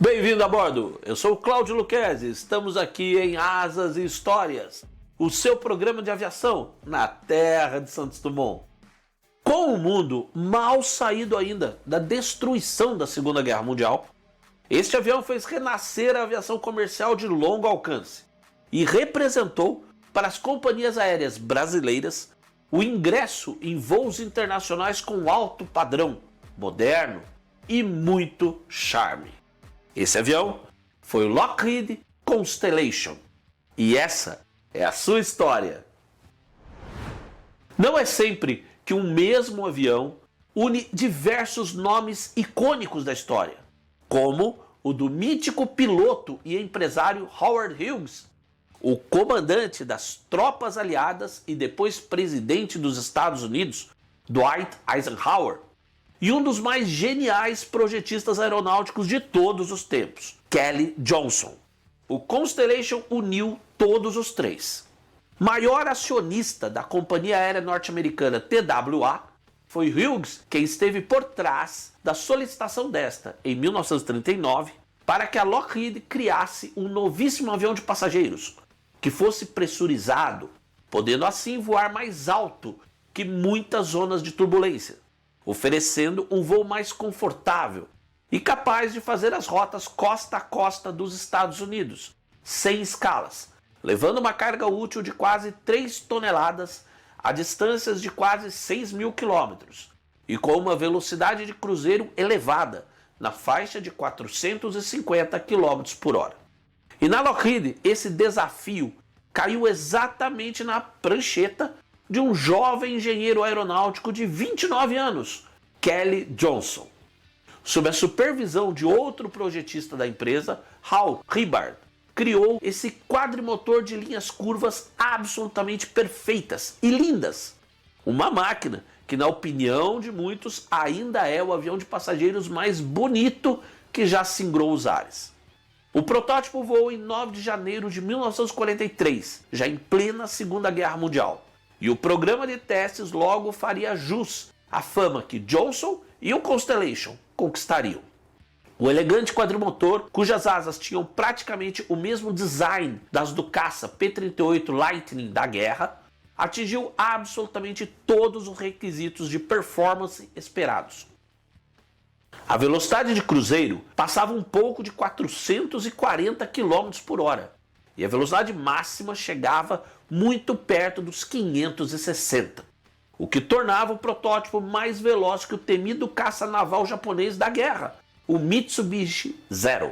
Bem-vindo a bordo, eu sou o Cláudio Luquezzi, estamos aqui em Asas e Histórias, o seu programa de aviação na terra de Santos Dumont. Com o mundo mal saído ainda da destruição da Segunda Guerra Mundial, este avião fez renascer a aviação comercial de longo alcance e representou para as companhias aéreas brasileiras o ingresso em voos internacionais com alto padrão, moderno e muito charme. Esse avião foi o Lockheed Constellation e essa é a sua história. Não é sempre que um mesmo avião une diversos nomes icônicos da história, como o do mítico piloto e empresário Howard Hughes, o comandante das tropas aliadas e depois presidente dos Estados Unidos, Dwight Eisenhower, e um dos mais geniais projetistas aeronáuticos de todos os tempos, Kelly Johnson. O Constellation uniu todos os três. Maior acionista da companhia aérea norte-americana TWA, foi Hughes quem esteve por trás da solicitação desta, em 1939, para que a Lockheed criasse um novíssimo avião de passageiros, que fosse pressurizado, podendo assim voar mais alto que muitas zonas de turbulência, oferecendo um voo mais confortável e capaz de fazer as rotas costa a costa dos Estados Unidos, sem escalas, levando uma carga útil de quase 3 toneladas a distâncias de quase 6.000 quilômetros e com uma velocidade de cruzeiro elevada, na faixa de 450 km por hora. E na Lockheed, esse desafio caiu exatamente na prancheta de um jovem engenheiro aeronáutico de 29 anos, Kelly Johnson. Sob a supervisão de outro projetista da empresa, Hal Hubbard, criou esse quadrimotor de linhas curvas absolutamente perfeitas e lindas. Uma máquina que, na opinião de muitos, ainda é o avião de passageiros mais bonito que já singrou os ares. O protótipo voou em 9 de janeiro de 1943, já em plena Segunda Guerra Mundial. E o programa de testes logo faria jus à fama que Johnson e o Constellation conquistariam. O elegante quadrimotor, cujas asas tinham praticamente o mesmo design das do caça P-38 Lightning da guerra, atingiu absolutamente todos os requisitos de performance esperados. A velocidade de cruzeiro passava um pouco de 440 km por hora e a velocidade máxima chegava muito perto dos 560, o que tornava o protótipo mais veloz que o temido caça naval japonês da guerra, o Mitsubishi Zero.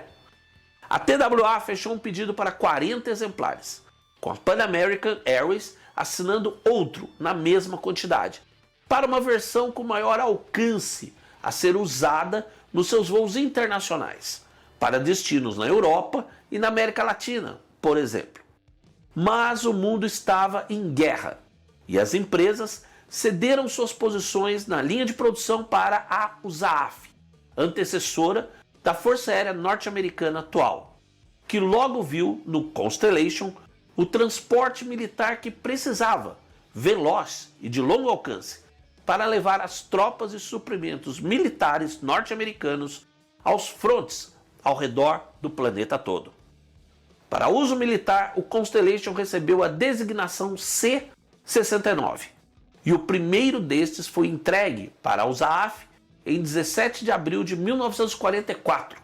A TWA fechou um pedido para 40 exemplares, com a Pan American Airways assinando outro na mesma quantidade, para uma versão com maior alcance a ser usada nos seus voos internacionais, para destinos na Europa e na América Latina, por exemplo. Mas o mundo estava em guerra e as empresas cederam suas posições na linha de produção para a USAF, antecessora da Força Aérea Norte-Americana atual, que logo viu no Constellation o transporte militar que precisava, veloz e de longo alcance, para levar as tropas e suprimentos militares norte-americanos aos frontes ao redor do planeta todo. Para uso militar, o Constellation recebeu a designação C-69 e o primeiro destes foi entregue para a USAF em 17 de abril de 1944,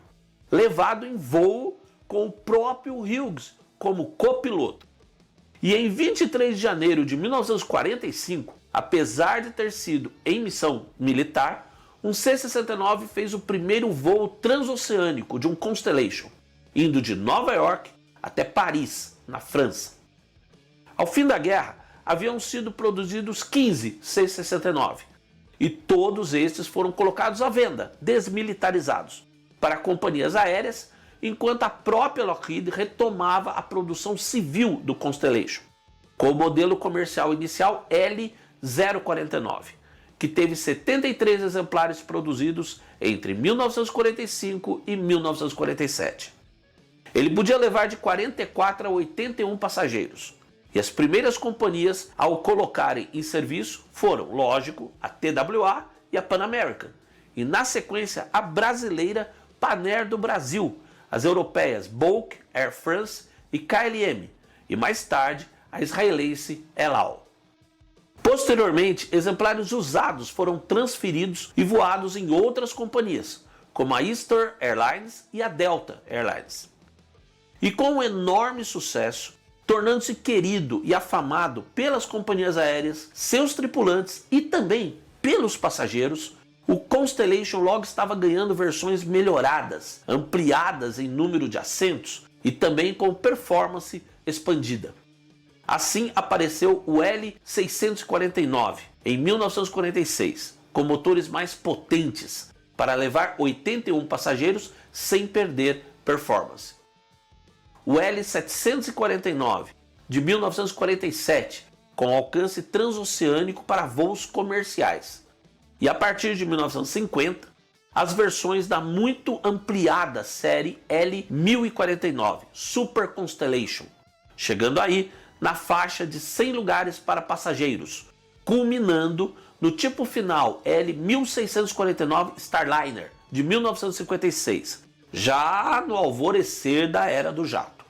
levado em voo com o próprio Hughes como copiloto. E em 23 de janeiro de 1945, apesar de ter sido em missão militar, um C-69 fez o primeiro voo transoceânico de um Constellation, indo de Nova York até Paris, na França. Ao fim da guerra, haviam sido produzidos 15 C-69 e todos estes foram colocados à venda, desmilitarizados, para companhias aéreas, enquanto a própria Lockheed retomava a produção civil do Constellation, com o modelo comercial inicial L049, que teve 73 exemplares produzidos entre 1945 e 1947. Ele podia levar de 44 a 81 passageiros, e as primeiras companhias a o colocarem em serviço foram, lógico, a TWA e a Pan American, e na sequência a brasileira Panair do Brasil, as europeias Bulk, Air France e KLM, e mais tarde a israelense El Al. Posteriormente, exemplares usados foram transferidos e voados em outras companhias, como a Eastern Airlines e a Delta Airlines. E com um enorme sucesso, tornando-se querido e afamado pelas companhias aéreas, seus tripulantes e também pelos passageiros, o Constellation logo estava ganhando versões melhoradas, ampliadas em número de assentos e também com performance expandida. Assim apareceu o L649 em 1946, com motores mais potentes para levar 81 passageiros sem perder performance. O L749 de 1947, com alcance transoceânico para voos comerciais. E a partir de 1950, as versões da muito ampliada série L1049 Super Constellation, chegando aí na faixa de 100 lugares para passageiros, culminando no tipo final L1649 Starliner de 1956, já no alvorecer da era do jato.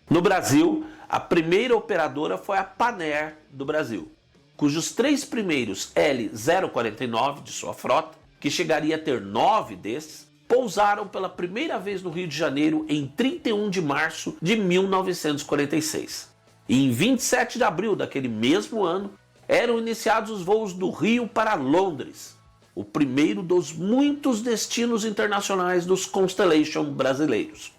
No Brasil, a primeira operadora foi a Panair do Brasil, cujos 3 primeiros L049 de sua frota, que chegaria a ter 9 destes, pousaram pela primeira vez no Rio de Janeiro em 31 de março de 1946. E em 27 de abril daquele mesmo ano, eram iniciados os voos do Rio para Londres, o primeiro dos muitos destinos internacionais dos Constellation brasileiros.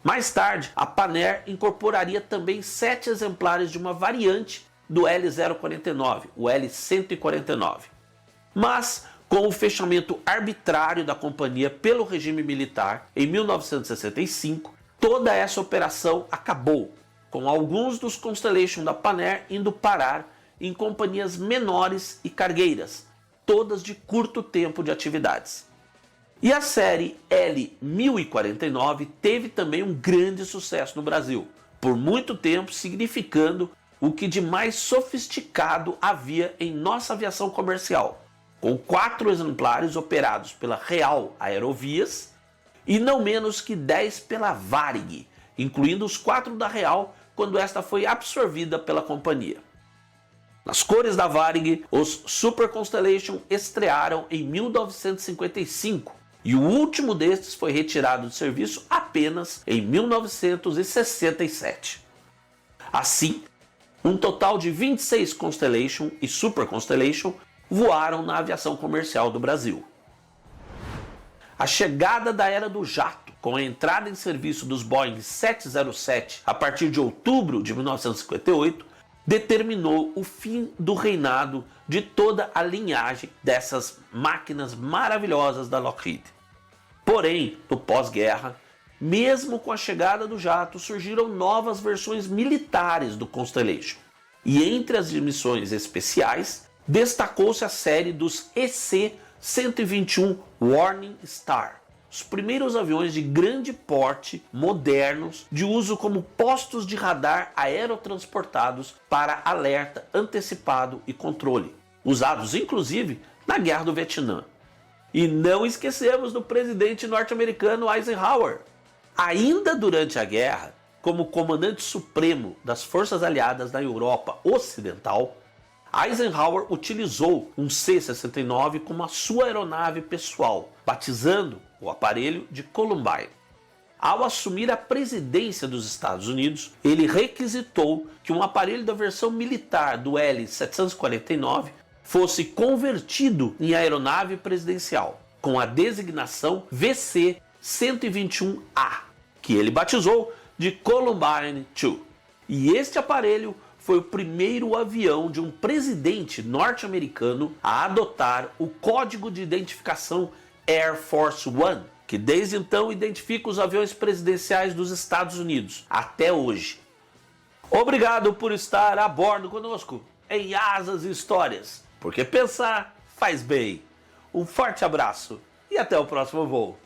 Mais tarde, a Panair incorporaria também 7 exemplares de uma variante do L049, o L149. Mas, com o fechamento arbitrário da companhia pelo regime militar em 1965, toda essa operação acabou, com alguns dos Constellation da Panair indo parar em companhias menores e cargueiras, todas de curto tempo de atividades. E a série L1049 teve também um grande sucesso no Brasil, por muito tempo significando o que de mais sofisticado havia em nossa aviação comercial, com 4 exemplares operados pela Real Aerovias e não menos que 10 pela Varig, incluindo os 4 da Real quando esta foi absorvida pela companhia. Nas cores da Varig, os Super Constellation estrearam em 1955 e o último destes foi retirado de serviço apenas em 1967. Assim, um total de 26 Constellation e Super Constellation voaram na aviação comercial do Brasil. A chegada da era do jato, com a entrada em serviço dos Boeing 707 a partir de outubro de 1958, determinou o fim do reinado de toda a linhagem dessas máquinas maravilhosas da Lockheed. Porém, no pós-guerra, mesmo com a chegada do jato, surgiram novas versões militares do Constellation. E entre as missões especiais, destacou-se a série dos EC-121 Warning Star, os primeiros aviões de grande porte, modernos, de uso como postos de radar aerotransportados para alerta antecipado e controle, usados inclusive na Guerra do Vietnã. E não esquecemos do presidente norte-americano Eisenhower. Ainda durante a guerra, como comandante supremo das forças aliadas na Europa Ocidental, Eisenhower utilizou um C-69 como a sua aeronave pessoal, batizando o aparelho de Columbine. Ao assumir a presidência dos Estados Unidos, ele requisitou que um aparelho da versão militar do L-749 fosse convertido em aeronave presidencial, com a designação VC-121A, que ele batizou de Columbine II. E este aparelho foi o primeiro avião de um presidente norte-americano a adotar o código de identificação Air Force One, que desde então identifica os aviões presidenciais dos Estados Unidos até hoje. Obrigado por estar a bordo conosco em Asas e Histórias, porque pensar faz bem. Um forte abraço e até o próximo voo.